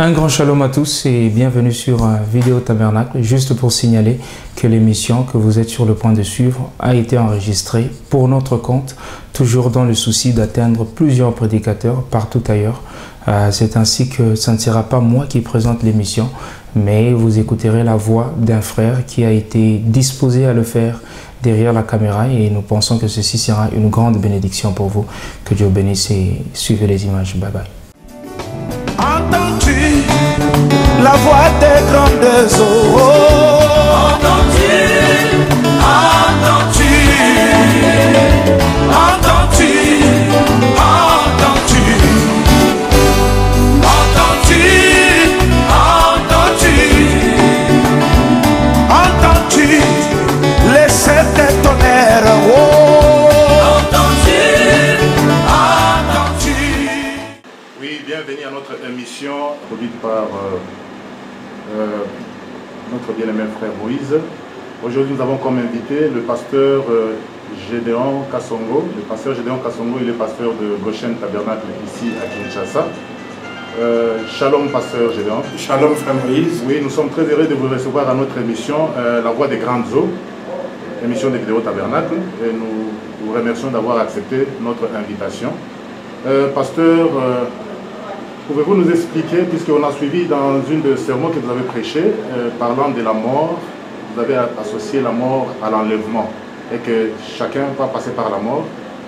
Un grand shalom à tous et bienvenue sur Vidéo Tabernacle. Juste pour signaler que l'émission que vous êtes sur le point de suivre a été enregistrée pour notre compte, toujours dans le souci d'atteindre plusieurs prédicateurs partout ailleurs. C'est ainsi que ce ne sera pas moi qui présente l'émission, mais vous écouterez la voix d'un frère qui a été disposé à le faire derrière la caméra et nous pensons que ceci sera une grande bénédiction pour vous. Que Dieu bénisse et suivez les images. Bye bye. Entends-tu la voix des grandes eaux? Entends-tu, entends-tu, entends-tu, entends-tu, entends-tu, entends-tu, entends-tu les sept tonnerres? Bienvenue à notre émission produite par notre bien-aimé frère Moïse. Aujourd'hui, nous avons comme invité le pasteur Gédéon Kassongo. Le pasteur Gédéon Kassongo, il est pasteur de Goshen Tabernacle ici à Kinshasa. Shalom pasteur Gédéon. Shalom frère Moïse. Oui, nous sommes très heureux de vous recevoir à notre émission La Voix des Grandes Eaux, émission de Vidéo Tabernacle. Et nous vous remercions d'avoir accepté notre invitation. Pasteur, pouvez-vous nous expliquer, puisqu'on a suivi dans une des sermons que vous avez prêché, parlant de la mort, vous avez associé la mort à l'enlèvement, et que chacun va passer par la mort,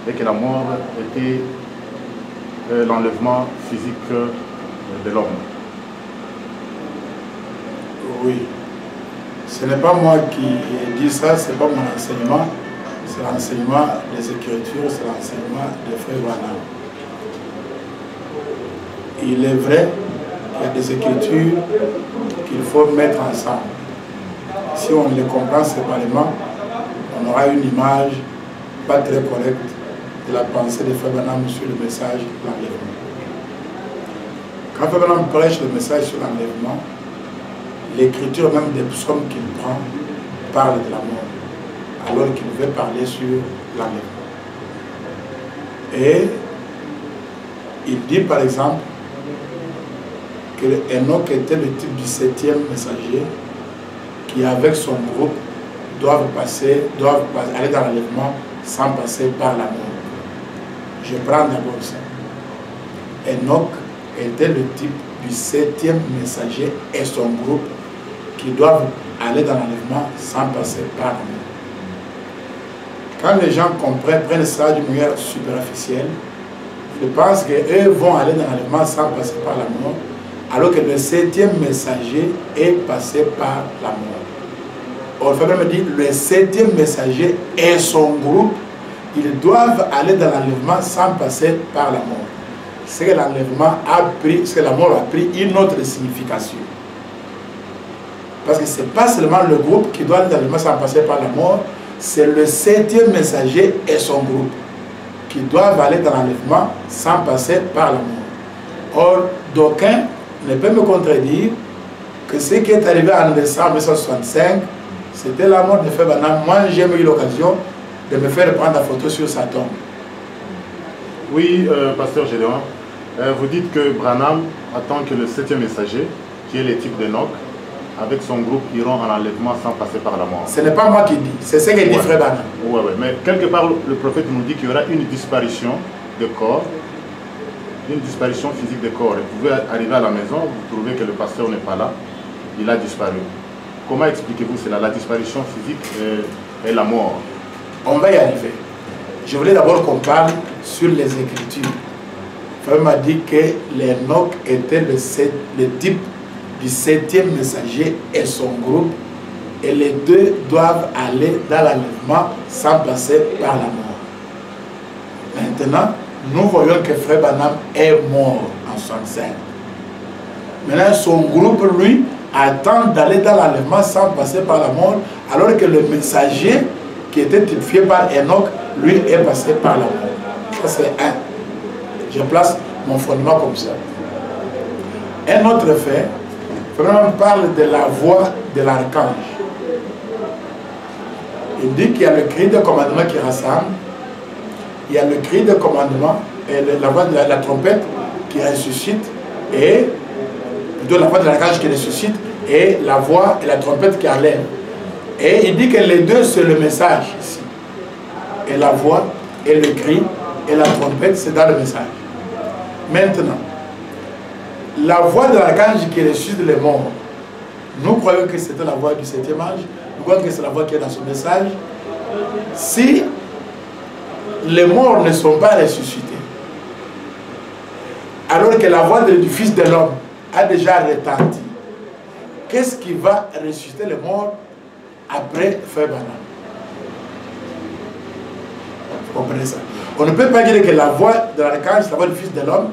et que la mort était l'enlèvement physique de l'homme. Oui. Ce n'est pas moi qui dis ça, ce n'est pas mon enseignement, c'est l'enseignement des Écritures, c'est l'enseignement des frères Branham. Il est vrai qu'il y a des écritures qu'il faut mettre ensemble. Si on les comprend séparément, on aura une image pas très correcte de la pensée de Frère Branham sur le message de l'enlèvement. Quand Frère Branham prêche le message sur l'enlèvement, l'écriture même des psaumes qu'il prend parle de la mort, alors qu'il veut parler sur l'enlèvement. Et il dit par exemple que Enoch était le type du 7e messager qui, avec son groupe, doivent aller dans l'enlèvement sans passer par la mort. Je prends d'abord ça. Enoch était le type du 7e messager et son groupe qui doivent aller dans l'enlèvement sans passer par la mort. Quand les gens prennent ça d'une manière superficielle, ils pensent qu'eux vont aller dans l'enlèvement sans passer par la mort, alors que le 7e messager est passé par la mort. Or, le frère me dit, le 7e messager et son groupe, ils doivent aller dans l'enlèvement sans passer par la mort. C'est que l'enlèvement a pris, c'est que la mort a pris une autre signification. Parce que ce n'est pas seulement le groupe qui doit aller dans l'enlèvement sans passer par la mort, c'est le 7e messager et son groupe qui doivent aller dans l'enlèvement sans passer par la mort. Or, d'aucuns ne peut me contredire que ce qui est arrivé en décembre 1965, c'était la mort de Frère Branham. Moi, j'ai eu l'occasion de me faire prendre la photo sur sa tombe. Oui, pasteur Gédéon, vous dites que Branham attend que le 7e messager, qui est le type d'Enoch, avec son groupe iront en enlèvement sans passer par la mort. Ce n'est pas moi qui dis, c'est ce que dit Frère Branham. Oui, mais quelque part, le prophète nous dit qu'il y aura une disparition de corps, une disparition physique des corps. Et vous pouvez arriver à la maison, vous trouvez que le pasteur n'est pas là, il a disparu. Comment expliquez-vous cela, la disparition physique et la mort? On va y arriver. Je voulais d'abord qu'on parle sur les Écritures. Frère m'a dit que l'Enoch était le type du 7e messager et son groupe, et les deux doivent aller dans l'enlèvement sans passer par la mort. Maintenant, nous voyons que Frère Branham est mort en 65. Maintenant, son groupe, lui, attend d'aller dans l'enlèvement sans passer par la mort, alors que le messager qui était typifié par Enoch, lui, est passé par la mort. Ça, c'est un. Je place mon fondement comme ça. Un autre fait, Frère Branham parle de la voix de l'archange. Il dit qu'il y a le cri de commandement qui rassemble, il y a le cri de commandement et la voix de la trompette qui ressuscite, et plutôt la voix de l'archange qui ressuscite, et la voix et la trompette qui enlève. Et il dit que les deux, c'est le message ici. Et la voix, et le cri, et la trompette, c'est dans le message. Maintenant, la voix de l'archange qui ressuscite les morts, nous croyons que c'était la voix du 7e âge, nous croyons que c'est la voix qui est dans ce message. Si les morts ne sont pas ressuscités, alors que la voix du Fils de l'homme a déjà retenti, qu'est-ce qui va ressusciter les morts après Frère Branham? Vous comprenez ça? On ne peut pas dire que la voix de l'archange, la voix du Fils de l'homme,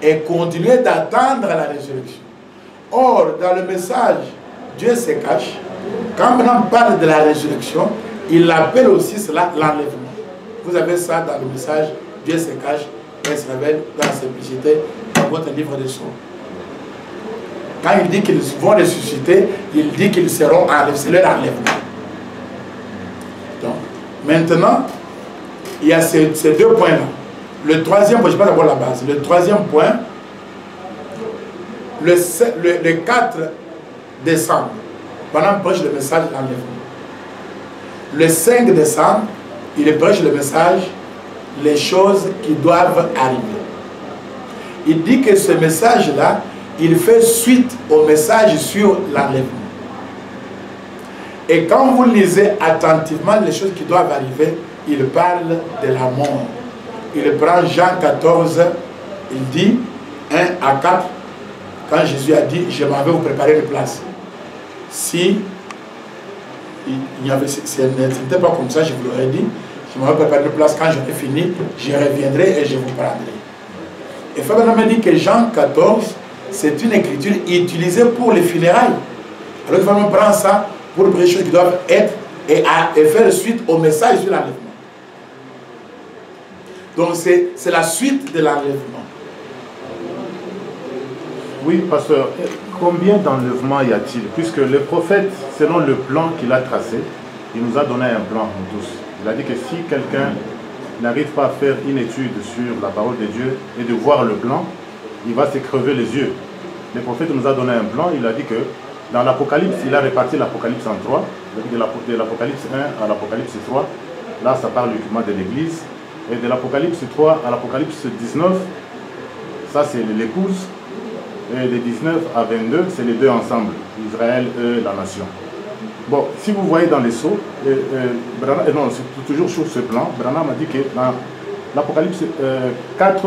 est continuer d'attendre la résurrection. Or, dans le message, Dieu se cache. Quand Branham parle de la résurrection, il appelle aussi cela l'enlèvement. Vous avez ça dans le message, Dieu se cache, et se révèle dans la simplicité, dans votre livre des Sceaux. Quand il dit qu'ils vont ressusciter, il dit qu'ils seront enlèvés, c'est leur enlèvement. Donc, maintenant, il y a ces deux points-là. Le troisième point, je passe d'abord la base. Le troisième point, le 4 décembre, Branham prêche le message de l'enlèvement. Le 5 décembre, il prêche le message, les choses qui doivent arriver. Il dit que ce message-là, il fait suite au message sur l'enlèvement. Et quand vous lisez attentivement les choses qui doivent arriver, il parle de la mort. Il prend Jean 14, il dit 1 à 4, quand Jésus a dit, je m'en vais vous préparer une place. Si ce n'était pas comme ça, je vous l'aurais dit, je m'en vais préparer une place, quand j'aurai fini, je reviendrai et je vous prendrai. Et Frère Branham dit que Jean 14, c'est une écriture utilisée pour les funérailles. Alors que Frère Branham prend ça pour les choses qui doivent être et faire suite au message sur l'enlèvement. Donc c'est la suite de l'enlèvement. Oui, pasteur, combien d'enlèvements y a-t-il? Puisque le prophète, selon le plan qu'il a tracé, il nous a donné un plan, nous tous. Il a dit que si quelqu'un n'arrive pas à faire une étude sur la parole de Dieu et de voir le plan, il va se crever les yeux. Le prophète nous a donné un plan, il a dit que dans l'Apocalypse, il a réparti l'Apocalypse en 3, de l'Apocalypse 1 à l'Apocalypse 3, là ça parle uniquement de l'Église, et de l'Apocalypse 3 à l'Apocalypse 19, ça c'est l'épouse, et de 19 à 22, c'est les deux ensemble, Israël et la nation. Bon, si vous voyez dans les sceaux, non, c'est toujours sur ce plan, Branham a dit que dans l'Apocalypse 4,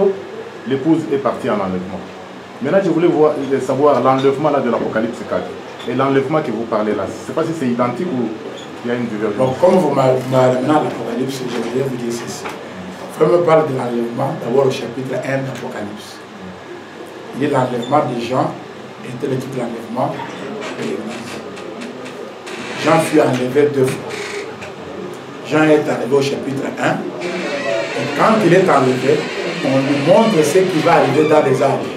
l'épouse est partie en enlèvement. Maintenant, je voulais savoir l'enlèvement de l'Apocalypse 4 et l'enlèvement que vous parlez là. Je ne sais pas si c'est identique ou il y a une divergence. Donc, comme vous m'avez amené à l'Apocalypse, je voulais vous dire ceci. Frère me parle de l'enlèvement, d'abord au chapitre 1 de l'Apocalypse. Il dit l'enlèvement des gens, était le titre de l'enlèvement de l'Église. Jean fut enlevé 2 fois. Jean est enlevé au chapitre 1. Et quand il est enlevé, on lui montre ce qui va arriver dans les âges.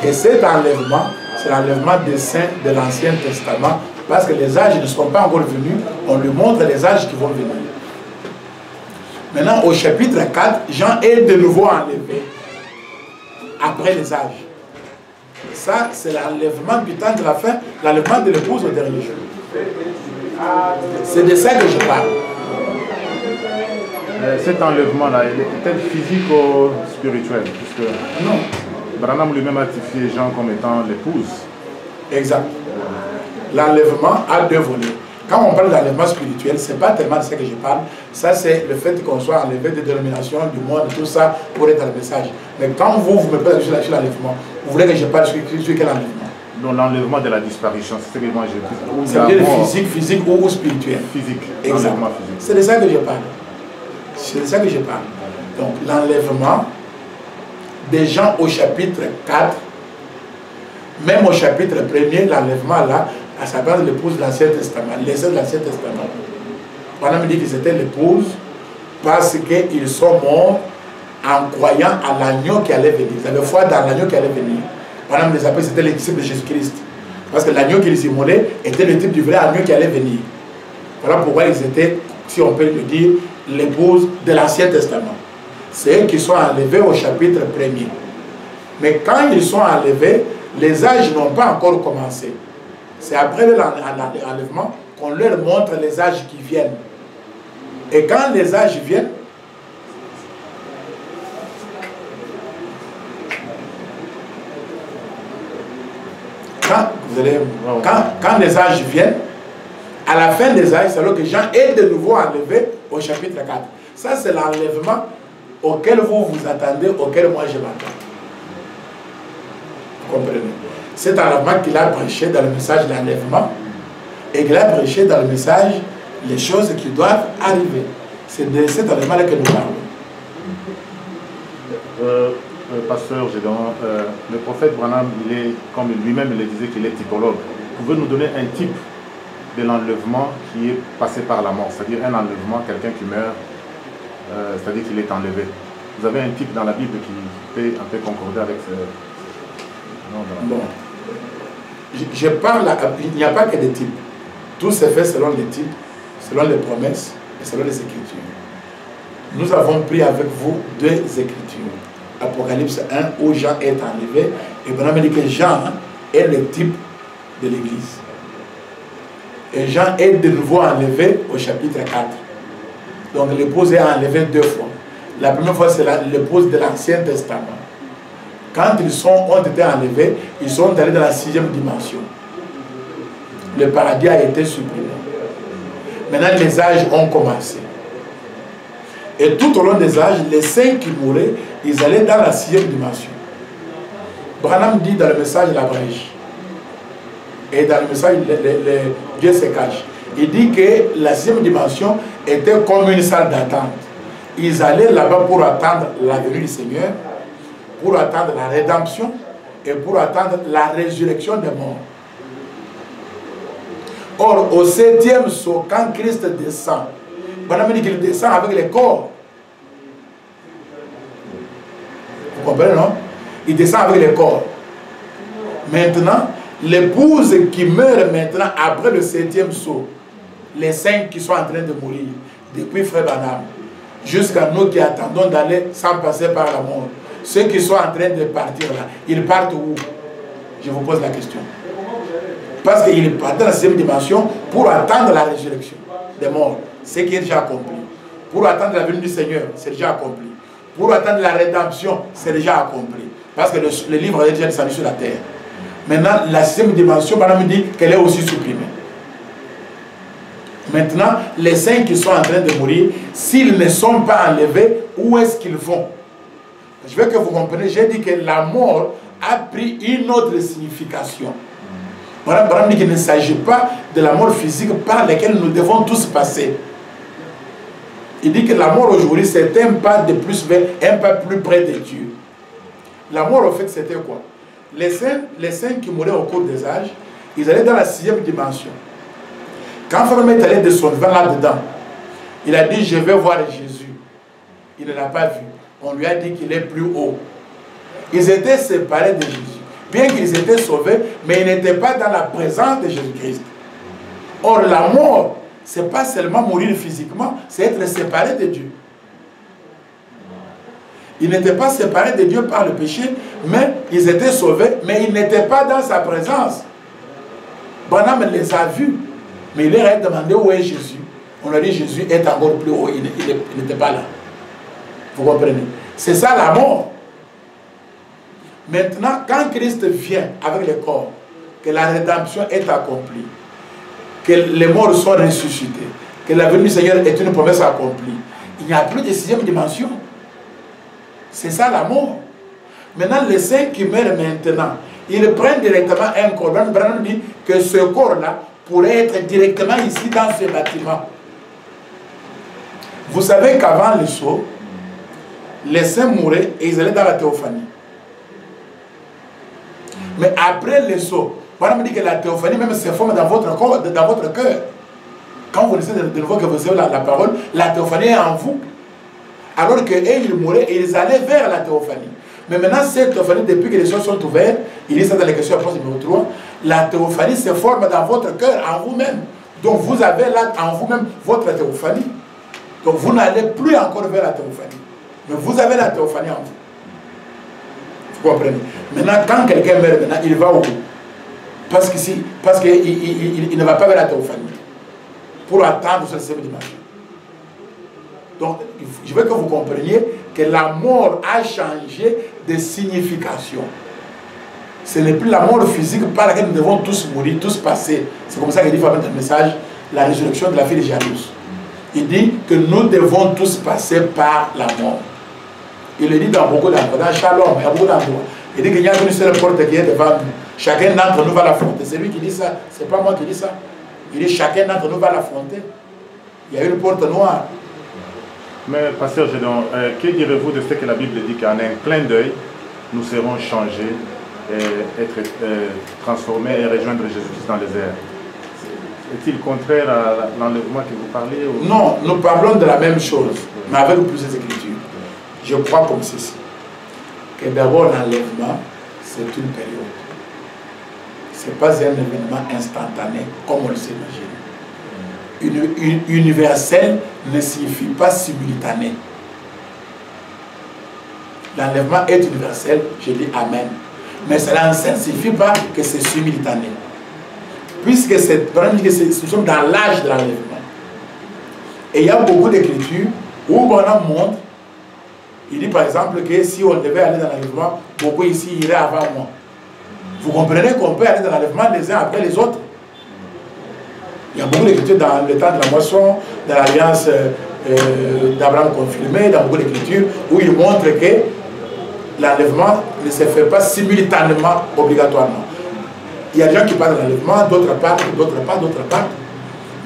Et cet enlèvement, c'est l'enlèvement des saints de l'Ancien Testament, parce que les âges ne sont pas encore venus, on lui montre les âges qui vont venir. Maintenant, au chapitre 4, Jean est de nouveau enlevé, après les âges. Ça, c'est l'enlèvement du temps de la fin, l'enlèvement de l'épouse au dernier jour. C'est de ça que je parle. Cet enlèvement-là, est-il physique ou spirituel? Puisque non. Branham lui-même a titré Jean comme étant l'épouse. Exact. L'enlèvement a 2 volets. Quand on parle d'enlèvement spirituel, ce n'est pas tellement de ça que je parle. Ça, c'est le fait qu'on soit enlevé des dénominations, du monde, tout ça, pour être dans le message. Mais quand vous me parlez sur l'enlèvement, vous voulez que je parle sur quel enlèvement? Non, l'enlèvement de la disparition, c'est ce que moi j'ai dit. Ça veut dire physique ou spirituel? Physique. Exactement. Physique. C'est de ça que je parle. C'est de ça que je parle. Donc, l'enlèvement des gens au chapitre 4, même au chapitre 1er, l'enlèvement là, à sa base de l'épouse de l'Ancien Testament, l'essai de l'Ancien Testament. On a dit qu'ils étaient l'épouse parce qu'ils sont morts en croyant à l'agneau qui allait venir. Ils avaient foi dans l'agneau qui allait venir. On a les appelés, c'était les disciples de Jésus-Christ. Parce que l'agneau qu'ils immolaient était le type du vrai agneau qui allait venir. Voilà pourquoi ils étaient, si on peut le dire, l'épouse de l'Ancien Testament. C'est eux qui sont enlevés au chapitre 1er. Mais quand ils sont enlevés, Les âges n'ont pas encore commencé. C'est après l'enlèvement qu'on leur montre les âges qui viennent. Et quand les âges viennent, quand les âges viennent, à la fin des âges, c'est alors que Jean est de nouveau enlevé au chapitre 4. Ça, c'est l'enlèvement auquel vous vous attendez, auquel moi je m'attends. Vous comprenez? C'est enlèvement qu'il a prêché dans le message de l'enlèvement et qu'il a prêché dans le message les choses qui doivent arriver. C'est de cet enlèvement-là que nous parlons. Pasteur Gédéon, le prophète Branham, il est, comme lui-même le disait, qu'il est typologue. Pouvez nous donner un type de l'enlèvement qui est passé par la mort, c'est-à-dire un enlèvement, quelqu'un qui meurt, c'est-à-dire qu'il est enlevé. Vous avez un type dans la Bible qui peut un peu concorder avec ce... Bon. Je parle, il n'y a pas que des types. Tout se fait selon les types, selon les promesses et selon les Écritures. Nous avons pris avec vous 2 Écritures. Apocalypse 1 où Jean est enlevé et Branham dit que Jean est le type de l'Église. Et Jean est de nouveau enlevé au chapitre 4. Donc l'épouse est enlevée 2 fois. La première fois c'est l'épouse de l'Ancien Testament. Quand ils ont été enlevés, ils sont allés dans la 6e dimension. Le paradis a été supprimé. Maintenant les âges ont commencé. Et tout au long des âges, les saints qui mouraient, ils allaient dans la 6e dimension. Branham dit dans le message La Brèche, et dans le message Dieu se cache, il dit que la 6e dimension était comme une salle d'attente. Ils allaient là-bas pour attendre la venue du Seigneur, pour attendre la rédemption et pour attendre la résurrection des morts. Or, au 7e saut, quand Christ descend, Branham dit qu'il descend avec les corps. Vous comprenez, non? Il descend avec les corps. Maintenant, l'épouse qui meurt maintenant après le 7e saut, les 5 qui sont en train de mourir, depuis Frère Branham, jusqu'à nous qui attendons d'aller sans passer par la mort, ceux qui sont en train de partir là, ils partent où? Je vous pose la question. Parce qu'ils partent dans la 6e dimension pour attendre la résurrection des morts. Ce qui est déjà accompli. Pour attendre la venue du Seigneur, c'est déjà accompli. Pour attendre la rédemption, c'est déjà accompli. Parce que le livre est déjà descendu sur la terre. Maintenant, la 6e dimension, Madame dit qu'elle est aussi supprimée. Maintenant, les saints qui sont en train de mourir, s'ils ne sont pas enlevés, où est-ce qu'ils vont? Je veux que vous compreniez, j'ai dit que la mort a pris une autre signification. Madame dit qu'il ne s'agit pas de la mort physique par laquelle nous devons tous passer. Il dit que la mort aujourd'hui, c'est un pas de plus vers, un pas plus près de Dieu. La mort, au fait, c'était quoi? Les saints qui mouraient au cours des âges, ils allaient dans la 6e dimension. Quand Frère est allé de son vent là-dedans, il a dit, je vais voir Jésus. Il ne l'a pas vu. On lui a dit qu'il est plus haut. Ils étaient séparés de Jésus. Bien qu'ils étaient sauvés, mais ils n'étaient pas dans la présence de Jésus-Christ. Or, la mort, ce n'est pas seulement mourir physiquement, c'est être séparé de Dieu. Ils n'étaient pas séparés de Dieu par le péché, mais ils étaient sauvés, mais ils n'étaient pas dans sa présence. Branham les a vus, mais il leur a demandé où est Jésus. On a dit Jésus est encore plus haut, il n'était pas là. Vous comprenez? C'est ça la mort. Maintenant, quand Christ vient avec le corps, que la rédemption est accomplie, que les morts sont ressuscités, que la venue du Seigneur est une promesse accomplie, il n'y a plus de 6e dimension. C'est ça la mort. Maintenant, les saints qui meurent maintenant, ils prennent directement un corps. Branham dit que ce corps-là pourrait être directement ici dans ce bâtiment. Vous savez qu'avant le saut, les saints mouraient et ils allaient dans la théophanie. Mais après le saut, Branham dit que la théophanie même se forme dans votre corps, dans votre cœur. Quand vous laissez de nouveau que vous avez la parole, la théophanie est en vous. Alors qu'eux, ils mouraient et ils allaient vers la théophanie. Mais maintenant, cette théophanie, depuis que les choses sont ouvertes, il dit ça dans les questions apôtres numéro 3, la théophanie se forme dans votre cœur, en vous-même. Donc vous avez là en vous-même votre théophanie. Donc vous n'allez plus encore vers la théophanie. Mais vous avez la théophanie en vous. Vous comprenez? Maintenant, quand quelqu'un meurt, maintenant, il va où? Parce qu'il ne va pas vers la théophanie pour attendre ce système dimanche. Donc, je veux que vous compreniez que la mort a changé de signification. Ce n'est plus la mort physique par laquelle nous devons tous mourir, tous passer. C'est comme ça qu'il dit dans le message, la résurrection de la fille de Jairus. Il dit que nous devons tous passer par la mort. Il le dit dans beaucoup d'endroits, dans Shalom, il y a beaucoup d'endroits. Il dit qu'il y a une seule porte qui est devant nous. Chacun d'entre nous va l'affronter. C'est lui qui dit ça, c'est pas moi qui dis ça. Il dit chacun d'entre nous va l'affronter. Il y a une porte noire. Mais pasteur Gédéon, que direz-vous de ce que la Bible dit qu'en un clin d'œil, nous serons changés, et être transformés et rejoindre Jésus-Christ dans les airs? Est-il contraire à l'enlèvement que vous parlez ou... Non, nous parlons de la même chose, mais avec plusieurs écritures. Je crois comme ceci, que d'abord l'enlèvement, c'est une période. Ce n'est pas un événement instantané, comme on le s'imagine. Universel ne signifie pas simultané. L'enlèvement est universel, je dis Amen. Mais cela ne signifie pas que c'est simultané. Puisque nous sommes dans l'âge de l'enlèvement. Et il y a beaucoup d'écritures où on montre, il dit par exemple que si on devait aller dans l'enlèvement, beaucoup ici iraient avant moi. Vous comprenez qu'on peut aller dans l'enlèvement les uns après les autres? Il y a beaucoup d'écritures dans le temps de la moisson, dans l'alliance d'Abraham confirmée, dans beaucoup d'écritures où il montre que l'enlèvement ne se fait pas simultanément, obligatoirement. Il y a des gens qui parlent de l'enlèvement, d'autres partent, d'autres partent, d'autres partent.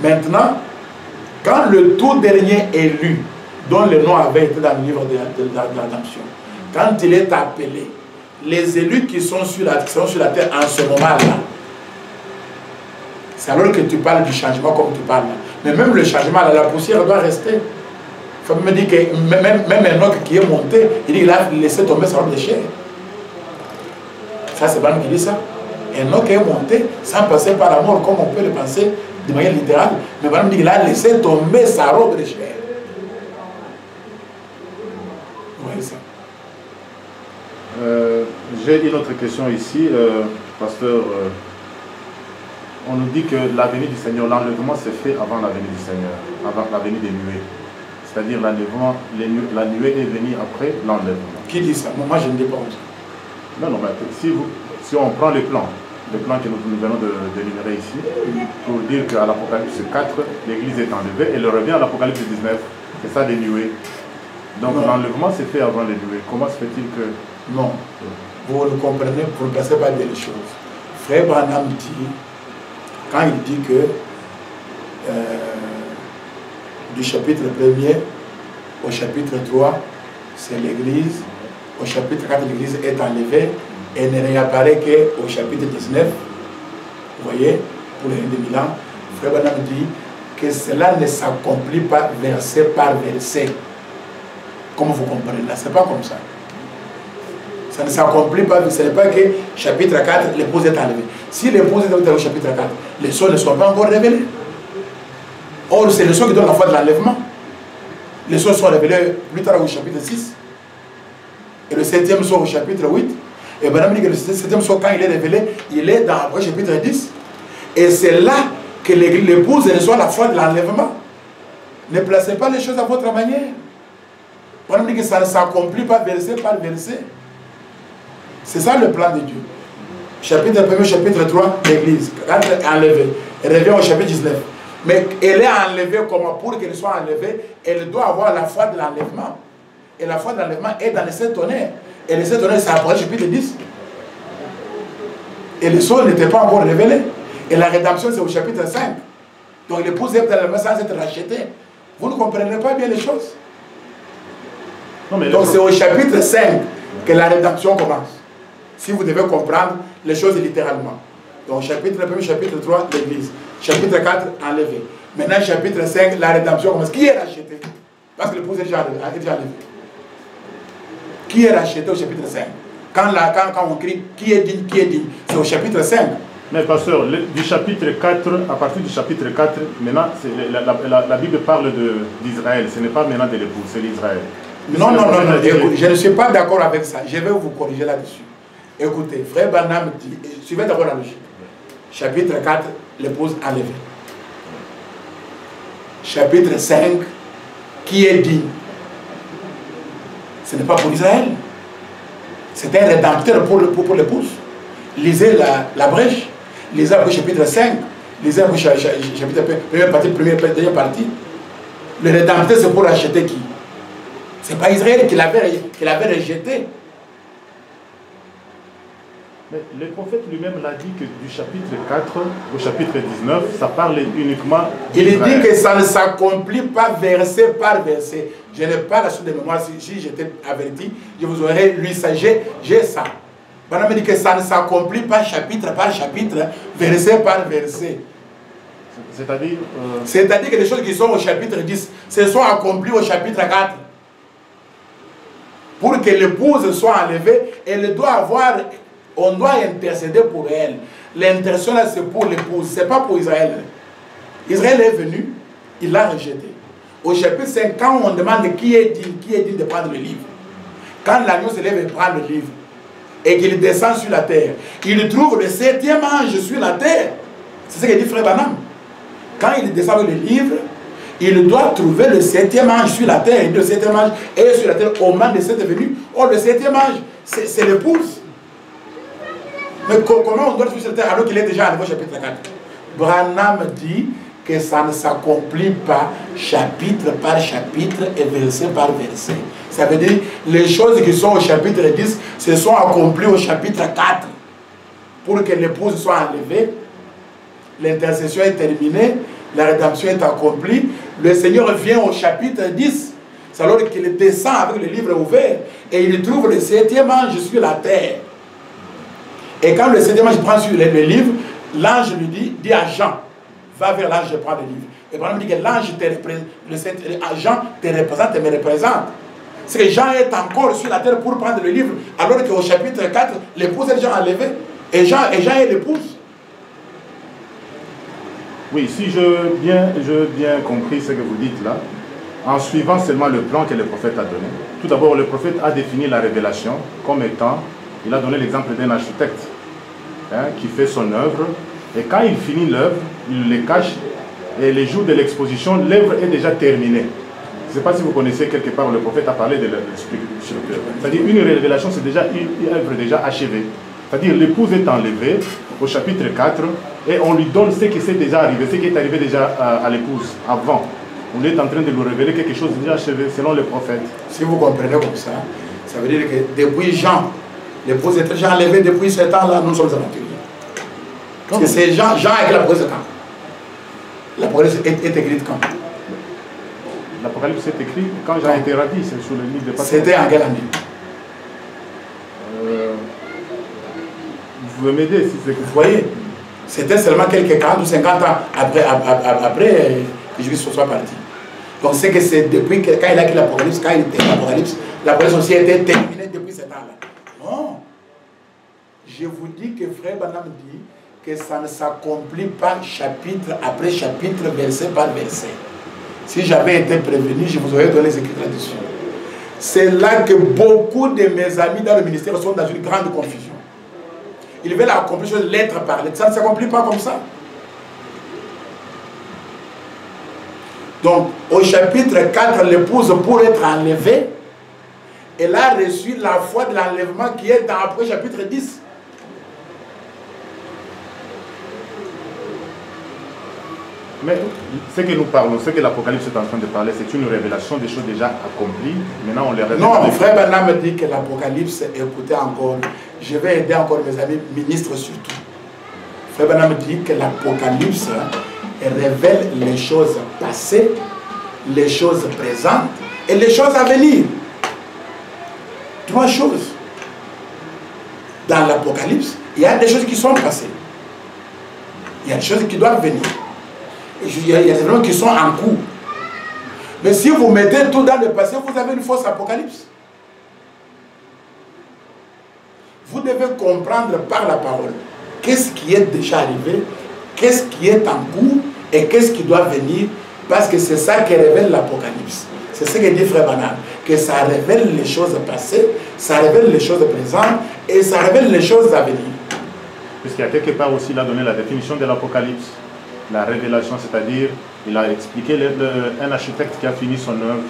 Maintenant, quand le tout dernier élu, dont le nom avait été dans le livre de la rédemption, quand il est appelé, les élus qui sont sur la terre en ce moment-là, c'est alors que tu parles du changement comme tu parles. Mais même le changement, la poussière doit rester. Il faut me dire que même Enoch qui est monté, il dit qu'il a laissé tomber sa robe de chair. Ça, c'est Bam qui dit ça. Enoch est monté sans passer par la mort, comme on peut le penser de manière littérale. Mais Bam dit qu'il a laissé tomber sa robe de chair. Vous voyez ça. J'ai une autre question ici, pasteur. On nous dit que la venue du Seigneur, l'enlèvement s'est fait avant la venue du Seigneur, avant la venue des nuées. C'est-à-dire l'enlèvement, la nuée est venue après l'enlèvement. Qui dit ça? Moi, je ne dis pas comme ça. Non, mais si on prend le plan que nous venons d'énumérer ici, pour dire qu'à l'Apocalypse 4, l'Église est enlevée, et elle revient à l'Apocalypse 19, c'est ça des nuées. Donc l'enlèvement s'est fait avant les nuées. Comment se fait-il que... Non, vous ne comprenez, vous ne pensez pas bien les choses. Frère Branham dit, quand il dit que du chapitre 1er au chapitre 3, c'est l'Église, au chapitre 4, l'Église est enlevée et ne réapparaît qu'au chapitre 19, vous voyez, pour les 2000 ans, Frère Branham dit que cela ne s'accomplit pas verset par verset. Comme vous comprenez là, c'est pas comme ça. Ça ne s'accomplit pas, ce n'est pas que chapitre 4, l'épouse est enlevée. Si l'épouse est au chapitre 4, les sceaux ne sont pas encore révélés. Or, c'est les sceaux qui donnent la foi de l'enlèvement. Les sceaux sont révélés plus tard au chapitre 6. Et le 7e sceau au chapitre 8. Et Madame dit que le 7e sceau, quand il est révélé, il est dans le chapitre 10. Et c'est là que l'épouse reçoit la foi de l'enlèvement. Ne placez pas les choses à votre manière. Madame dit que ça ne s'accomplit pas verset par verset. C'est ça le plan de Dieu. Chapitre 1er, chapitre 3, l'Église, quand elle est enlevée, elle revient au chapitre 19. Mais elle est enlevée comment? Pour qu'elle soit enlevée, elle doit avoir la foi de l'enlèvement. Et la foi de l'enlèvement est dans les 7 tonnerres. Et les 7 tonnerres, c'est après le chapitre 10. Et les sceaux n'étaient pas encore révélés. Et la rédemption, c'est au chapitre 5. Donc l'épouse est dans l'enlèvement sans être rachetée. Vous ne comprenez pas bien les choses. Donc c'est au chapitre 5 que la rédemption commence. Si vous devez comprendre les choses littéralement. Donc chapitre 1, chapitre 3, l'Église. Chapitre 4, enlevé. Maintenant chapitre 5, la rédemption commence. Qui est racheté? Parce que l'épouse est déjà enlevée. Qui est racheté au chapitre 5? Quand on crie, qui est digne, c'est au chapitre 5. Mais pasteur, du chapitre 4, à partir du chapitre 4, maintenant, la Bible parle d'Israël. Ce n'est pas maintenant de l'épouse, c'est l'Israël. Non, écoute, je ne suis pas d'accord avec ça. Je vais vous corriger là-dessus. Écoutez, frère Branham dit, suivez d'abord la logique. Chapitre 4, l'épouse enlevée. Chapitre 5, qui est digne? Ce n'est pas pour Israël. C'est un rédempteur pour l'épouse. Lisez la brèche. Lisez le chapitre 5. Lisez le chapitre première partie, deuxième partie. Le rédempteur, c'est pour acheter qui? Ce n'est pas Israël qui l'avait rejeté. Mais le prophète lui-même l'a dit que du chapitre 4 au chapitre 19, ça parle uniquement d'Israël. Il dit que ça ne s'accomplit pas verset par verset. Je n'ai pas la suite de mémoire. Si j'étais averti, je vous aurais lu ça. J'ai ça. Branham me dit que ça ne s'accomplit pas chapitre par chapitre, verset par verset. C'est-à-dire C'est-à-dire que les choses qui sont au chapitre 10 se sont accomplies au chapitre 4. Pour que l'épouse soit enlevée, on doit intercéder pour elle. L'intercession là, c'est pour l'épouse, ce n'est pas pour Israël. Israël est venu, il l'a rejeté. Au chapitre 5, quand on demande qui est digne de prendre le livre, quand l'agneau se lève et prend le livre, et qu'il descend sur la terre, il trouve le 7e ange sur la terre. C'est ce que dit frère Branham. Quand il descend avec le livre, il doit trouver le 7e ange sur la terre. Et le 7e ange est sur la terre au moment de cette venue. Or, le 7e ange, c'est l'épouse. Mais comment on doit trouver sur la terre alors qu'il est déjà arrivé au chapitre 4? Branham dit que ça ne s'accomplit pas chapitre par chapitre et verset par verset. Ça veut dire les choses qui sont au chapitre 10 se sont accomplies au chapitre 4 pour que l'épouse soit enlevée. L'intercession est terminée, la rédemption est accomplie. Le Seigneur vient au chapitre 10. C'est alors qu'il descend avec le livre ouvert et il trouve le 7e ange sur la terre. Et quand le 7e ange prend sur le livre, l'ange lui dit à Jean, va vers l'ange, je prends le livre. Et Branham dit que l'ange te représente, Jean te représente et me représente. C'est que Jean est encore sur la terre pour prendre le livre, alors qu'au chapitre 4, l'épouse est déjà enlevée. Et Jean est l'épouse. Oui, si je bien compris ce que vous dites là, en suivant seulement le plan que le prophète a donné. Tout d'abord, le prophète a défini la révélation comme étant, il a donné l'exemple d'un architecte qui fait son œuvre, et quand il finit l'œuvre, il les cache, et les jours de l'exposition, l'œuvre est déjà terminée. Je ne sais pas si vous connaissez quelque part, le prophète a parlé de l'esprit. C'est-à-dire une révélation, c'est déjà une œuvre déjà achevée. C'est-à-dire l'épouse est enlevée au chapitre 4 et on lui donne ce qui s'est déjà arrivé, ce qui est arrivé déjà à l'épouse avant. On est en train de lui révéler quelque chose déjà achevé selon le prophète. Si vous comprenez comme ça, ça veut dire que depuis Jean, l'épouse est déjà enlevée depuis ce temps-là, nous sommes aventuriers. Parce que c'est Jean avec l'Apocalypse quand? L'Apocalypse est écrite quand? L'Apocalypse est écrit quand Jean a été ravi, c'est sur le livre de Patmos. C'était en quelle année? Vous pouvez m'aider si c'est que vous voyez, c'était seulement quelques 40 ou 50 ans après que Jésus soit parti. Donc c'est que c'est depuis que, quand il a écrit l'Apocalypse, quand il était l'Apocalypse, l'Apocalypse aussi était terminée depuis ce temps-là. Non. Je vous dis que frère Branham dit que ça ne s'accomplit pas chapitre après chapitre, verset par verset. Si j'avais été prévenu, je vous aurais donné les écrits là-dessus. C'est là que beaucoup de mes amis dans le ministère sont dans une grande confusion. Ils veulent accomplir choses lettre par lettre. Ça ne s'accomplit pas comme ça. Donc, au chapitre 4, l'épouse, pour être enlevée, elle a reçu la foi de l'enlèvement qui est dans après chapitre 10. Mais ce que nous parlons, ce que l'Apocalypse est en train de parler, c'est une révélation des choses déjà accomplies. Maintenant, on les révèle. Non, mon frère Branham me dit que l'Apocalypse, écoutez encore, je vais aider encore mes amis ministres surtout. Frère Branham me dit que l'Apocalypse révèle les choses passées, les choses présentes et les choses à venir. Trois choses. Dans l'Apocalypse, il y a des choses qui sont passées. Il y a des choses qui doivent venir. Il y a des événements qui sont en cours. Mais si vous mettez tout dans le passé, vous avez une fausse apocalypse. Vous devez comprendre par la parole qu'est-ce qui est déjà arrivé, qu'est-ce qui est en cours et qu'est-ce qui doit venir, parce que c'est ça qui révèle l'Apocalypse. C'est ce que dit frère Branham. que ça révèle les choses passées, ça révèle les choses présentes et ça révèle les choses à venir. Puisqu'il y a quelque part aussi, il a donné la définition de l'Apocalypse, la révélation, c'est-à-dire, il a expliqué un architecte qui a fini son œuvre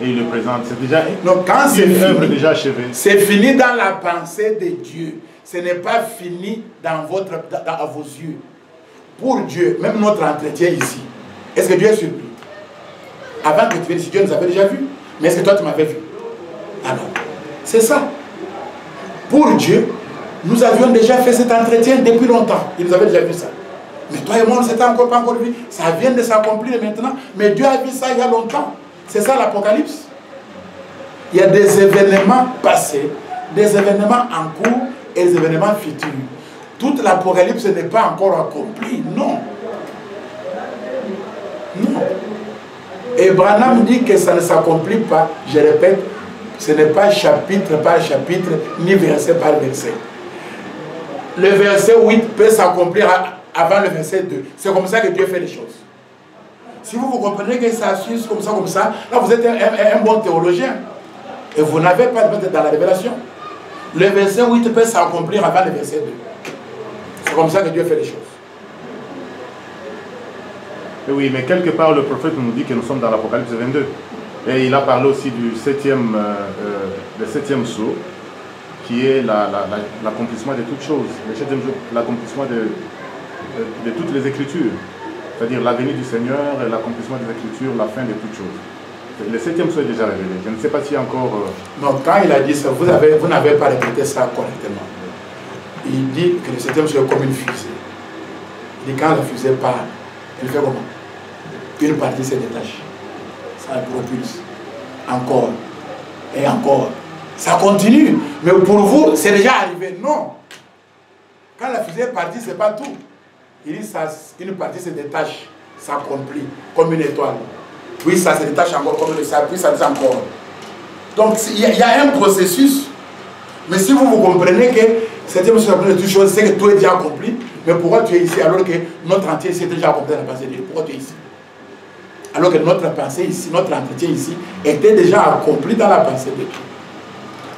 et il le présente. C'est déjà une œuvre déjà achevée. C'est fini dans la pensée de Dieu. Ce n'est pas fini dans vos yeux. Pour Dieu, même notre entretien ici, est-ce que Dieu est surpris? Avant que tu viennes ici, Dieu nous avait déjà vu. Mais est-ce que toi tu m'avais vu? Alors, c'est ça. Pour Dieu, nous avions déjà fait cet entretien depuis longtemps. Il nous avait déjà vu ça. Mais toi et moi, on ne s'était encore pas encore vu. Ça vient de s'accomplir maintenant. Mais Dieu a vu ça il y a longtemps. C'est ça l'Apocalypse. Il y a des événements passés, des événements en cours et des événements futurs. Toute l'Apocalypse n'est pas encore accomplie. Non. Non. Et Branham dit que ça ne s'accomplit pas. Je répète, ce n'est pas chapitre par chapitre, ni verset par verset. Le verset 8 peut s'accomplir avant le verset 2. C'est comme ça que Dieu fait les choses. Si vous comprenez que ça suit comme ça, là vous êtes un bon théologien. Et vous n'avez pas de dans la révélation. Le verset 8 peut s'accomplir avant le verset 2. C'est comme ça que Dieu fait les choses. Oui, mais quelque part le prophète nous dit que nous sommes dans l'Apocalypse 22. Et il a parlé aussi du septième sceau, qui est l'accomplissement de toutes choses. Le septième sceau, l'accomplissement de toutes les Écritures. C'est-à-dire l'avenir du Seigneur, l'accomplissement des Écritures, la fin de toutes choses. Le septième sceau est déjà révélé. Je ne sais pas s'il y a encore... Non, quand il a dit ça, vous n'avez pas répété ça correctement. Il dit que le septième sceau est comme une fusée. Il dit quand la fusée part, elle fait comment? Une partie se détache. Ça propulse. Encore. Et encore. Ça continue. Mais pour vous, c'est déjà arrivé. Non. Quand la fusée est partie, ce n'est pas tout. Il dit une partie se détache, s'accomplit, comme une étoile. Puis ça se détache encore comme le sable, puis ça descend encore. Donc il y a un processus. Mais si vous comprenez que cette émotion de toute chose, c'est que tout est déjà accompli, mais pourquoi tu es ici alors que notre entier ici est déjà accompli dans la pensée de Dieu? Pourquoi tu es ici? Alors que notre pensée ici, notre entretien ici, était déjà accompli dans la pensée de Dieu.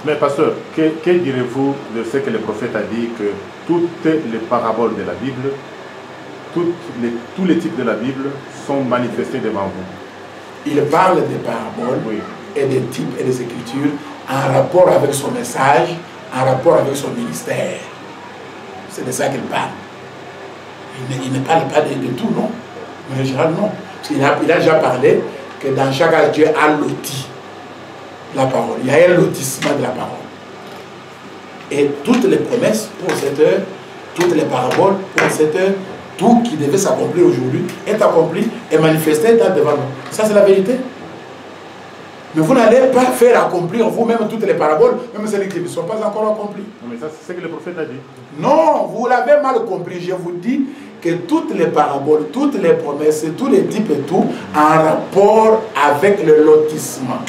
Mais pasteur, que direz-vous de ce que le prophète a dit, que toutes les paraboles de la Bible, tous les types de la Bible sont manifestés devant vous? Il parle des paraboles, oui, et des types et des écritures en rapport avec son message, en rapport avec son ministère. C'est de ça qu'il parle. Il ne parle pas de tout, non. Mais en général, non. Parce qu'il a déjà parlé que dans chaque âge, Dieu a loti la parole. Il y a un lotissement de la parole. Et toutes les promesses pour cette heure, toutes les paraboles pour cette heure, tout qui devait s'accomplir aujourd'hui est accompli et manifesté devant nous. Ça, c'est la vérité. Mais vous n'allez pas faire accomplir vous-même toutes les paraboles, même celles qui ne sont pas encore accomplies. Non, mais ça, c'est ce que le prophète a dit. Non, vous l'avez mal compris. Je vous dis que toutes les paraboles, toutes les promesses, tous les types et tout, en rapport avec le lotissement.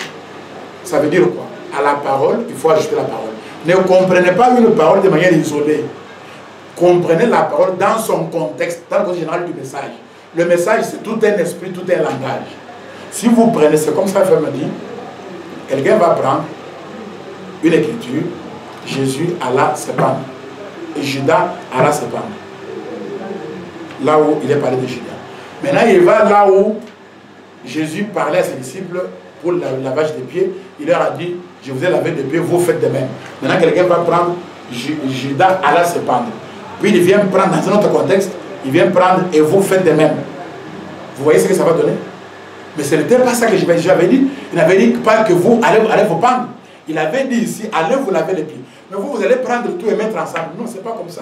Ça veut dire quoi? À la parole, il faut ajouter la parole. Ne comprenez pas une parole de manière isolée. Comprenez la parole dans son contexte, dans le contexte général du message. Le message, c'est tout un esprit, tout un langage. Si vous prenez, c'est comme ça que me dit, quelqu'un va prendre une écriture, Jésus alla se pendre, et Judas alla se pendre. Là où il est parlé de Judas. Maintenant, il va là où Jésus parlait à ses disciples pour le lavage des pieds. Il leur a dit, je vous ai lavé les pieds, vous faites de même. Maintenant, quelqu'un va prendre Judas alla se pendre. Puis il vient prendre, dans un autre contexte, il vient prendre et vous faites de même. Vous voyez ce que ça va donner? Mais ce n'était pas ça que j'avais dit. Il n'avait dit pas que vous allez vous pendre. Il avait dit ici, allez vous laver les pieds. Mais vous allez prendre tout et mettre ensemble. Non, ce n'est pas comme ça.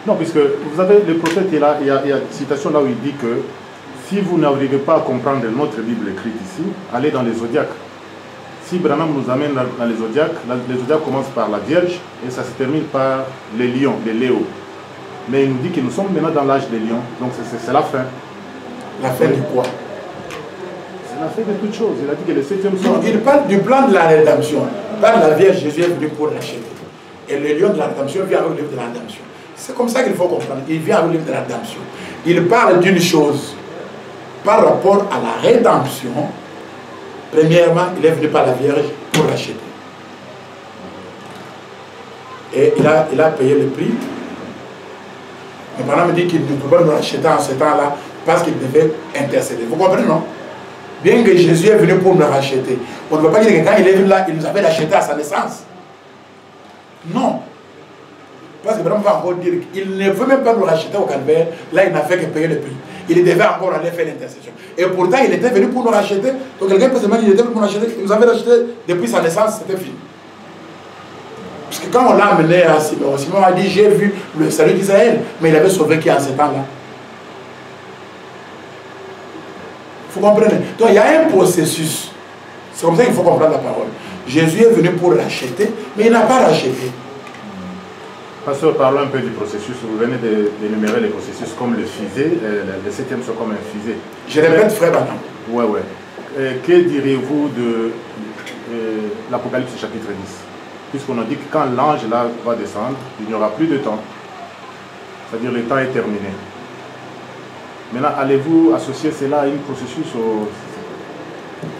Non, puisque vous avez le prophète, il y a une citation là où il dit que si vous n'arrivez pas à comprendre notre Bible écrite ici, allez dans les zodiaques. Si Branham nous amène dans les zodiaques commencent par la Vierge et ça se termine par les lions, les léos. Mais il nous dit que nous sommes maintenant dans l'âge des lions, donc c'est la fin. La fin de quoi? C'est la fin de toutes choses. Il a dit que le 7e sceau... Il parle du plan de la rédemption. Par la Vierge, Jésus est venu pour l'acheter. Et le lion de la rédemption vient avec le livre de la rédemption. C'est comme ça qu'il faut comprendre. Il vient avec le livre de la rédemption. Il parle d'une chose par rapport à la rédemption Premièrement, il est venu par la Vierge pour l'acheter. Et il a payé le prix. Mais pendant me dit qu'il ne peut pas nous racheter en ce temps-là parce qu'il devait intercéder. Vous comprenez, non? Bien que Jésus est venu pour nous racheter, on ne peut pas dire que quand il est venu là, il nous avait racheté à sa naissance. Non. Parce que vraiment, on va encore dire qu'il ne veut même pas nous racheter au calvaire. Là, il n'a fait que payer le prix. Il devait encore aller faire l'intercession. Et pourtant, il était venu pour nous racheter. Donc, quelqu'un peut se dire qu'il était venu pour nous racheter. Il nous avait racheté depuis sa naissance, c'était fini. Parce que quand on l'a amené à Simon, Simon a dit, j'ai vu le salut d'Israël. Mais il avait sauvé qui en ce temps-là? Vous comprenez? Donc, il y a un processus. C'est comme ça qu'il faut comprendre la parole. Jésus est venu pour racheter, mais il n'a pas racheté. Pasteur, parlons un peu du processus. Vous venez d'énumérer les processus comme le fusée, le 7e sont comme un fusée. Je répète, frère Banam. Oui, oui. Que diriez-vous de l'Apocalypse chapitre 10? Puisqu'on a dit que quand l'ange là va descendre, il n'y aura plus de temps. C'est-à-dire le temps est terminé. Maintenant, allez-vous associer cela à un processus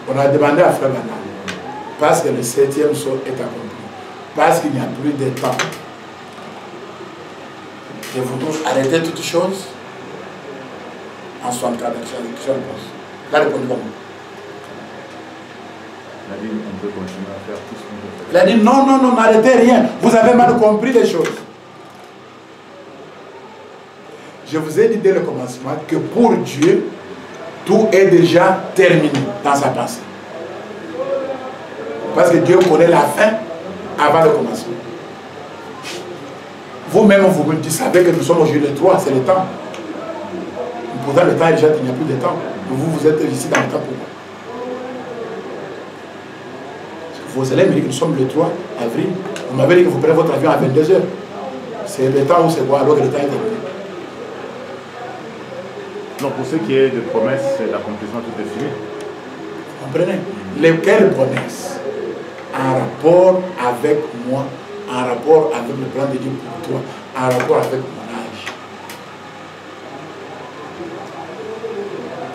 On a demandé à frère Banam. Parce que le 7e saut est accompli. Parce qu'il n'y a plus de temps. Et vous arrêtez toutes choses en 64 réponse. La réponse comment? Il a dit on peut continuer à faire tout ce qu'on veut faire. Il a dit non, non, non, n'arrêtez rien. Vous avez mal compris les choses. Je vous ai dit dès le commencement que pour Dieu, tout est déjà terminé dans sa pensée. Parce que Dieu connaît la fin avant le commencement. Vous-même, vous me savez que nous sommes aujourd'hui le 3, c'est le temps. Pourtant, le temps est déjà, il n'y a plus de temps. Vous êtes ici dans le temps pour moi. Vous allez me dire que nous sommes le 3 avril. Vous m'avez dit que vous prenez votre avion à 22 h. C'est le temps où c'est quoi alors que le temps est terminé. Non, pour ce qui est de promesses, c'est l'accomplissement, tout est fini. Vous comprenez? Lesquelles promesses? En rapport avec moi, en rapport avec le plan de Dieu pour toi, en rapport avec mon âge.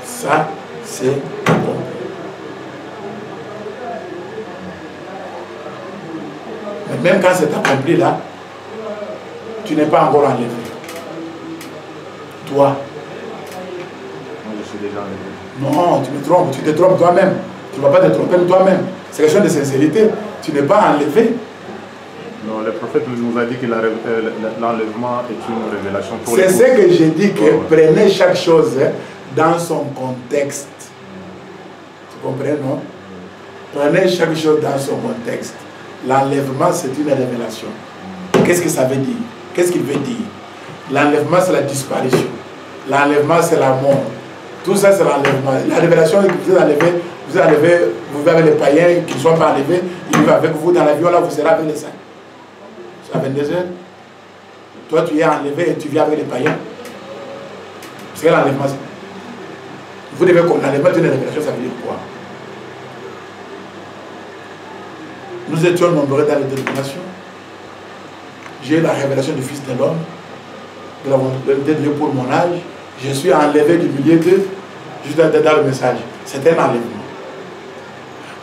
Ça, c'est bon. Mais même quand c'est accompli là, tu n'es pas encore enlevé. Toi. Moi, je suis déjà enlevé. Non, tu me trompes, tu te trompes toi-même. Tu ne vas pas te tromper toi-même. C'est question de sincérité. Tu n'es pas enlevé. Non, le prophète nous a dit que l'enlèvement est une révélation pour les. C'est ce que j'ai dit, que prenez chaque chose dans son contexte. Tu comprends, non? Prenez chaque chose dans son contexte. L'enlèvement, c'est une révélation. Qu'est-ce que ça veut dire? Qu'est-ce qu'il veut dire? L'enlèvement, c'est la disparition. L'enlèvement, c'est la mort. Tout ça, c'est l'enlèvement. La révélation que vous enlevez, vous avez les païens qui ne sont pas enlevés, ils vivent avec vous dans l'avion, là, vous serez avec les saints. C'est à 22 h. Toi, tu es enlevé et tu viens avec les païens. C'est l'enlèvement. Vous devez comprendre. L'enlèvement d'une révélation, ça veut dire quoi? Nous étions nombreux dans les dénominations. J'ai eu la révélation du Fils de l'homme, de la volonté de Dieu pour mon âge. Je suis enlevé du milieu d'eux, juste dans le message. C'est un enlèvement.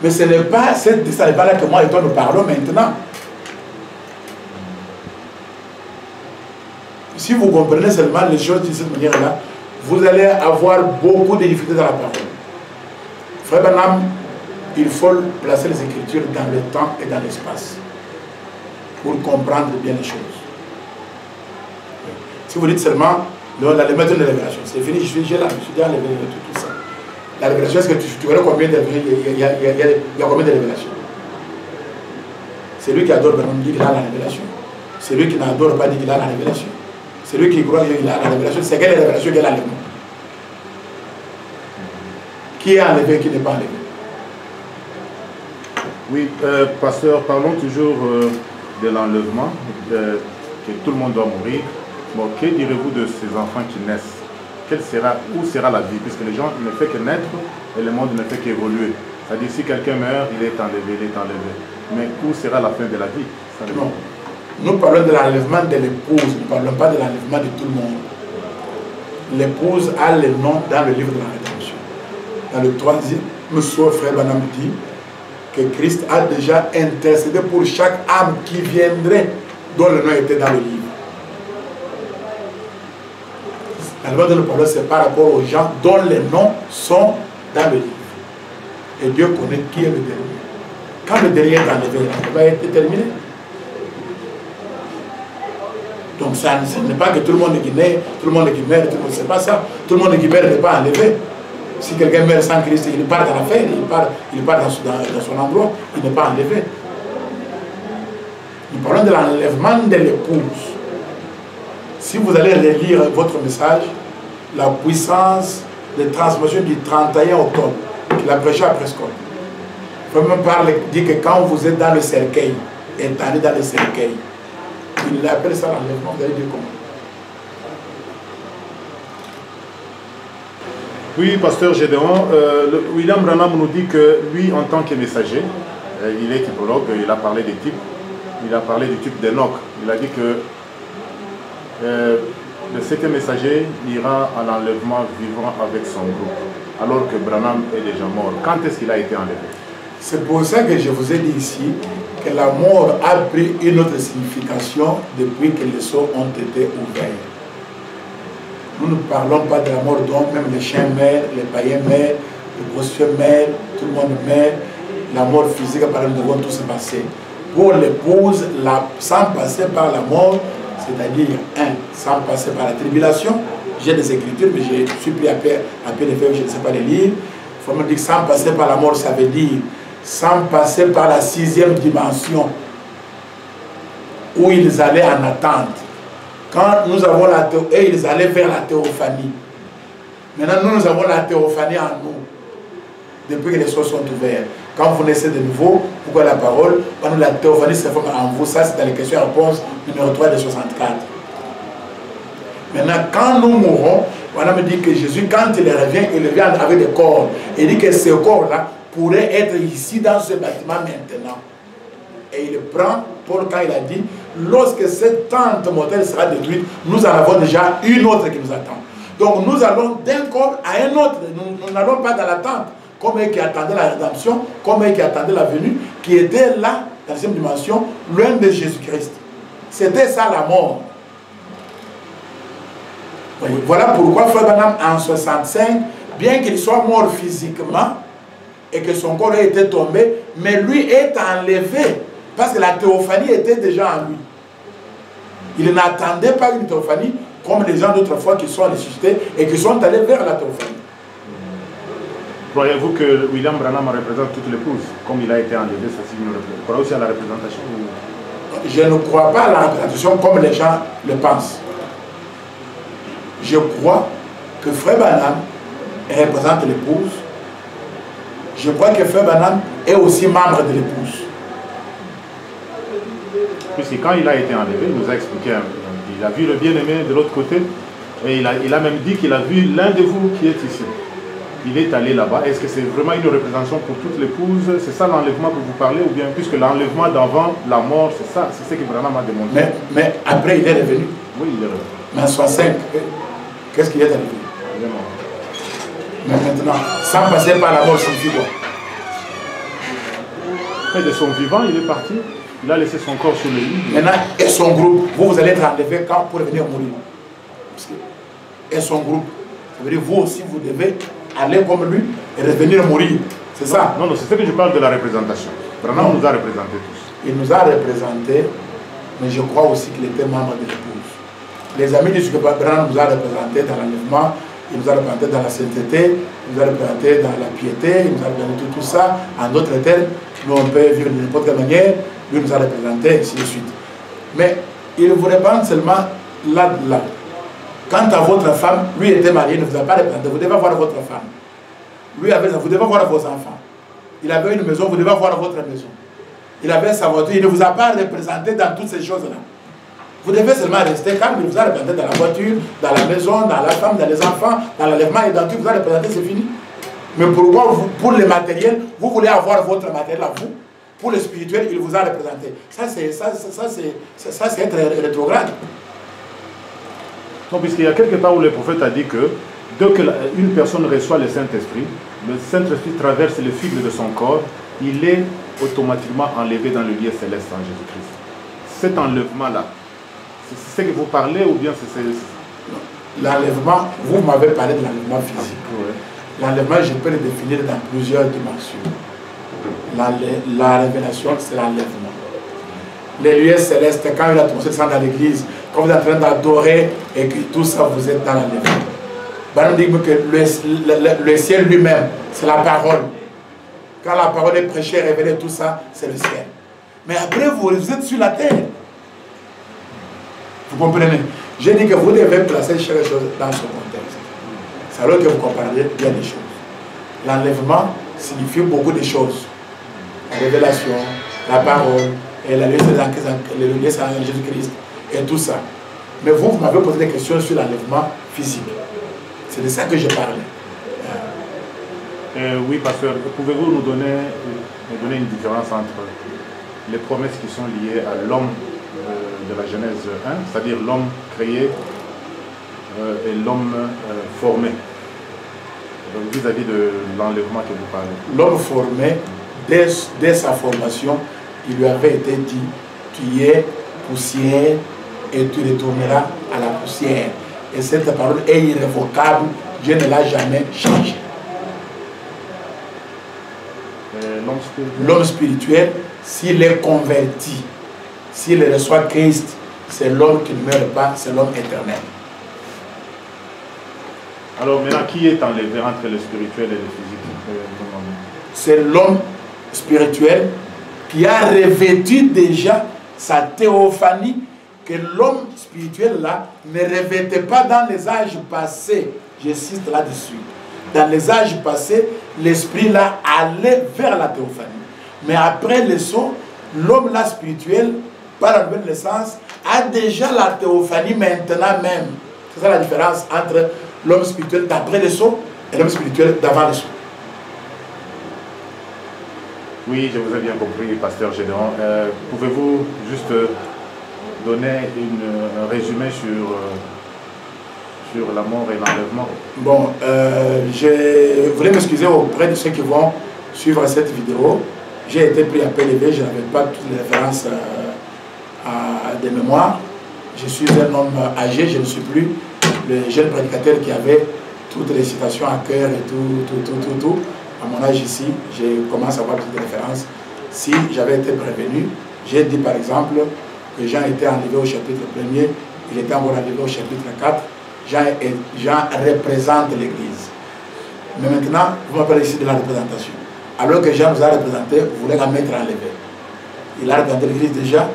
Mais ce n'est pas là que moi et toi nous parlons maintenant. Si vous comprenez seulement les choses de cette manière-là, vous allez avoir beaucoup de difficultés dans la parole. Frère Banam, il faut placer les Écritures dans le temps et dans l'espace pour comprendre bien les choses. Si vous dites seulement, l'enlèvement d'une révélation, c'est fini, j'ai déjà enlevé tout ça. La révélation, est-ce que tu verras combien de révélations? Il y a combien de révélations? Celui qui adore Banam dit qu'il a la révélation. Celui qui n'adore pas dit qu'il a la révélation. Celui qui croit qu'il a la révélation, c'est quelle révélation qu'il a l'enlèvement? Qui est enlevé et qui n'est pas enlevé? Oui, pasteur, parlons toujours de l'enlèvement, que tout le monde doit mourir. Bon, que direz-vous de ces enfants qui naissent? Où sera la vie? Puisque les gens ne font que naître et le monde ne fait qu'évoluer. C'est-à-dire si quelqu'un meurt, il est enlevé, il est enlevé. Mais où sera la fin de la vie? Non. Nous parlons de l'enlèvement de l'épouse, nous ne parlons pas de l'enlèvement de tout le monde. L'épouse a le nom dans le livre de la rédemption. Dans le Monsieur Frère Branham dit que Christ a déjà intercédé pour chaque âme qui viendrait, dont le nom était dans le livre. La loi de le problème, c'est par rapport aux gens dont les noms sont dans le livre. Et Dieu connaît qui est le dernier. Quand le dernier est enlevé, il va être terminé. Donc ça, ce n'est pas que tout le monde qui naît, tout le monde qui meurt, c'est pas ça. Tout le monde qui meurt n'est pas enlevé. Si quelqu'un meurt sans Christ, il part dans l'affaire, il part dans son endroit, il n'est pas enlevé. Nous parlons de l'enlèvement de l'épouse. Si vous allez relire votre message, la puissance de transmission du 31 octobre, qu'il a prêché à Prescott, vraiment dit que quand vous êtes dans le cercueil, étalé dans le cercueil, il appelle ça l'enlèvement, vous allez dire comment? Oui, pasteur Gédéon, William Branham nous dit que lui, en tant que messager, il est typologue, il a parlé des types, il a parlé du type d'Enoch. Il a dit que le 7e messager ira à l'enlèvement vivant avec son groupe, alors que Branham est déjà mort. Quand est-ce qu'il a été enlevé? C'est pour ça que je vous ai dit ici que la mort a pris une autre signification depuis que les sceaux ont été ouverts. Nous ne parlons pas de la mort dont même les chiens meurent, les païens meurent, les prostituées meurent, tout le monde meurt. La mort physique, par exemple, devant tout se passer. Pour l'épouse, sans passer par la mort, c'est-à-dire, sans passer par la tribulation, j'ai des écritures, mais je suis pris à pied de feuilles, je ne sais pas les lire. Il faut me dire que sans passer par la mort, ça veut dire sans passer par la 6e dimension, où ils allaient en attente. Quand nous avons la théophanie, et ils allaient vers la théophanie. Maintenant, nous avons la théophanie en nous, depuis que les choses sont ouvertes. Quand vous naissez de nouveau, pourquoi la parole? Quand la théophanie se forme en vous, ça c'est dans les questions-réponses numéro 3 de 64. Maintenant, quand nous mourrons, on me dit que Jésus, quand il revient avec des corps. Il dit que ces corps-là pourraient être ici dans ce bâtiment maintenant. Et il prend, Paul, quand il a dit, lorsque cette tente mortelle sera détruite, nous en avons déjà une autre qui nous attend. Donc nous allons d'un corps à un autre. Nous n'allons pas dans la tente, comme eux qui attendaient la rédemption, comme eux qui attendaient la venue, qui était là, dans la 6e dimension, loin de Jésus-Christ. C'était ça la mort. Voilà pourquoi Frère Branham en 65, bien qu'il soit mort physiquement et que son corps ait été tombé, mais lui est enlevé parce que la théophanie était déjà en lui. Il n'attendait pas une théophanie comme les gens d'autrefois qui sont ressuscités et qui sont allés vers la théophanie. Croyez-vous que William Branham représente toute l'épouse, comme il a été enlevé, ça signifie? Vous croyez aussi à la représentation? Je ne crois pas à la représentation comme les gens le pensent. Je crois que Frère Branham représente l'épouse. Je crois que Frère Branham est aussi membre de l'épouse. Puisque quand il a été enlevé, il nous a expliqué, il a vu le bien-aimé de l'autre côté, et il a même dit qu'il a vu l'un de vous qui est ici. Il est allé là-bas. Est-ce que c'est vraiment une représentation pour toute l'épouse? C'est ça l'enlèvement que vous parlez? Ou bien, puisque l'enlèvement d'avant la mort, c'est ça, c'est ce que Branham a démontré. Mais après, il est revenu. Oui, il est revenu. Mais en 65, qu'est-ce qu'il est arrivé? Il est mort. Mais maintenant, sans passer par la mort, signifie quoi? Après de son vivant, il est parti. Il a laissé son corps sur le lit. Maintenant, et son groupe, vous allez être enlevé quand pour venir mourir. Et son groupe, ça veut dire vous aussi, vous devez aller comme lui et revenir mourir. C'est ça? Non, c'est ce que je parle de la représentation. Branham nous a représentés tous. Il nous a représentés, mais je crois aussi qu'il était membre de l'épouse. Les amis disent que Branham nous a représentés dans l'enlèvement, il nous a représentés dans la sainteté, il nous a représentés dans la piété, il nous a représenté tout ça. En d'autres termes, nous on peut vivre de n'importe quelle manière, lui nous a représentés, ainsi de suite. Mais il vous représente seulement là. Quant à votre femme, lui était marié, il ne vous a pas représenté. Vous devez voir votre femme. Lui avait, vous devez voir vos enfants. Il avait une maison, vous devez voir votre maison. Il avait sa voiture, il ne vous a pas représenté dans toutes ces choses-là. Vous devez seulement rester calme, il vous a représenté dans la voiture, dans la maison, dans la femme, dans les enfants, dans l'enlèvement et dans tout, il vous a représenté, c'est fini. Mais pourquoi, vous, pour le matériel, vous voulez avoir votre matériel à vous? Pour le spirituel, il vous a représenté. Ça, c'est être rétrograde. Non, puisqu'il y a quelque part où le prophète a dit que dès qu'une personne reçoit le Saint-Esprit traverse le fil de son corps, il est automatiquement enlevé dans le lieu céleste en Jésus-Christ. Cet enlèvement-là, c'est ce que vous parlez ou bien c'est... L'enlèvement, vous m'avez parlé de l'enlèvement physique. Ouais. L'enlèvement, je peux le définir dans plusieurs dimensions. La révélation, c'est l'enlèvement. Les lieux célestes, quand il a tombé dans l'église, quand vous êtes en train d'adorer et que tout ça, vous êtes dans l'enlèvement. On dit que le ciel lui-même, c'est la parole. Quand la parole est prêchée, révélée, tout ça, c'est le ciel. Mais après, vous êtes sur la terre. Vous comprenez? J'ai dit que vous devez placer chaque chose dans son contexte. C'est alors que vous comprenez bien les choses. L'enlèvement signifie beaucoup de choses. La révélation, la parole, et la liaison de Jésus-Christ, et tout ça. Mais vous m'avez posé des questions sur l'enlèvement physique. C'est de ça que je parlais. Oui, pasteur, pouvez-vous nous donner une différence entre les promesses qui sont liées à l'homme de la Genèse 1, c'est-à-dire l'homme créé et l'homme formé, vis-à-vis de l'enlèvement que vous parlez? L'homme formé, dès sa formation, il lui avait été dit, tu es poussière et tu retourneras à la poussière. Et cette parole est irrévocable, Dieu ne l'a jamais changée. L'homme spirituel, s'il est converti, s'il reçoit Christ, c'est l'homme qui ne meurt pas, c'est l'homme éternel. Alors maintenant, qui est enlevé entre le spirituel et le physique? C'est l'homme spirituel qui a revêtu déjà sa théophanie, que l'homme spirituel là ne revêtait pas dans les âges passés. J'insiste là-dessus. Dans les âges passés, l'esprit là allait vers la théophanie. Mais après le saut, l'homme là spirituel, par la nouvelle naissance, a déjà la théophanie maintenant même. C'est ça la différence entre l'homme spirituel d'après le saut et l'homme spirituel d'avant le saut. Oui, je vous ai bien compris, pasteur Gédéon. Pouvez-vous juste donner un résumé sur la mort et l'enlèvement? Bon, je voulais m'excuser auprès de ceux qui vont suivre cette vidéo. J'ai été pris à PLV, je n'avais pas toutes les références de mémoire. Je suis un homme âgé, je ne suis plus le jeune prédicateur qui avait toutes les citations à cœur et tout. À mon âge ici, je commence à avoir toutes les références. Si j'avais été prévenu, j'ai dit par exemple que Jean était enlevé au chapitre 1er, il était encore enlevé au chapitre 4. Jean représente l'Église. Mais maintenant, vous m'appelez ici de la représentation. Alors que Jean nous a représenté, vous voulez la mettre enlevée. Il a représenté l'Église déjà.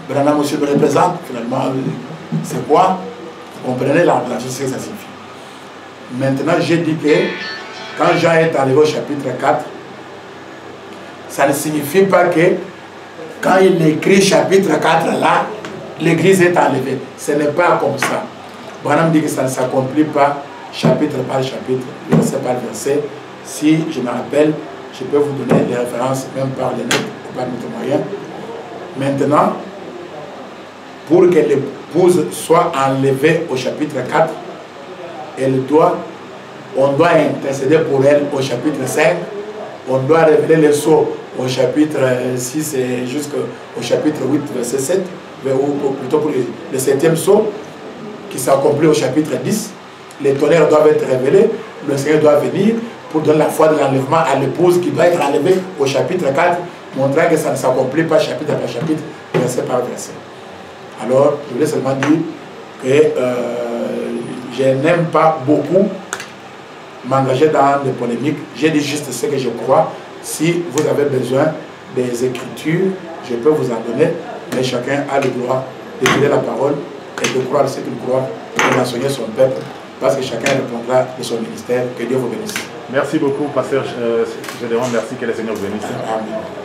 Branham aussi me représente. Finalement, c'est quoi? Vous comprenez la représentation, ce que ça signifie. Maintenant, j'ai dit que quand Jean est enlevé au chapitre 4, ça ne signifie pas que quand il écrit chapitre 4 là, l'Église est enlevée. Ce n'est pas comme ça. Branham dit que ça ne s'accomplit pas chapitre par chapitre, verset par verset. Si je me rappelle, je peux vous donner les références, même par les notes ou par notre moyen. Maintenant, pour que l'épouse soit enlevée au chapitre 4, on doit intercéder pour elle au chapitre 5, on doit révéler le sceau au chapitre 6 et jusqu'au chapitre 8, verset 7, ou plutôt pour le 7e sceau, qui s'accomplit au chapitre 10. Les tonnerres doivent être révélés, le Seigneur doit venir pour donner la foi de l'enlèvement à l'épouse qui doit être enlevée au chapitre 4, montrant que ça ne s'accomplit pas chapitre par chapitre, verset par verset. Alors, je voulais seulement dire que je n'aime pas beaucoup m'engager dans des polémiques. J'ai dit juste ce que je crois. Si vous avez besoin des Écritures, je peux vous en donner, mais chacun a le droit de dire la parole et de croire ce qu'il croit et d'enseigner son peuple, parce que chacun répondra de son ministère. Que Dieu vous bénisse. Merci beaucoup, pasteur Gédéon. Merci, que le Seigneur vous bénisse. Amen.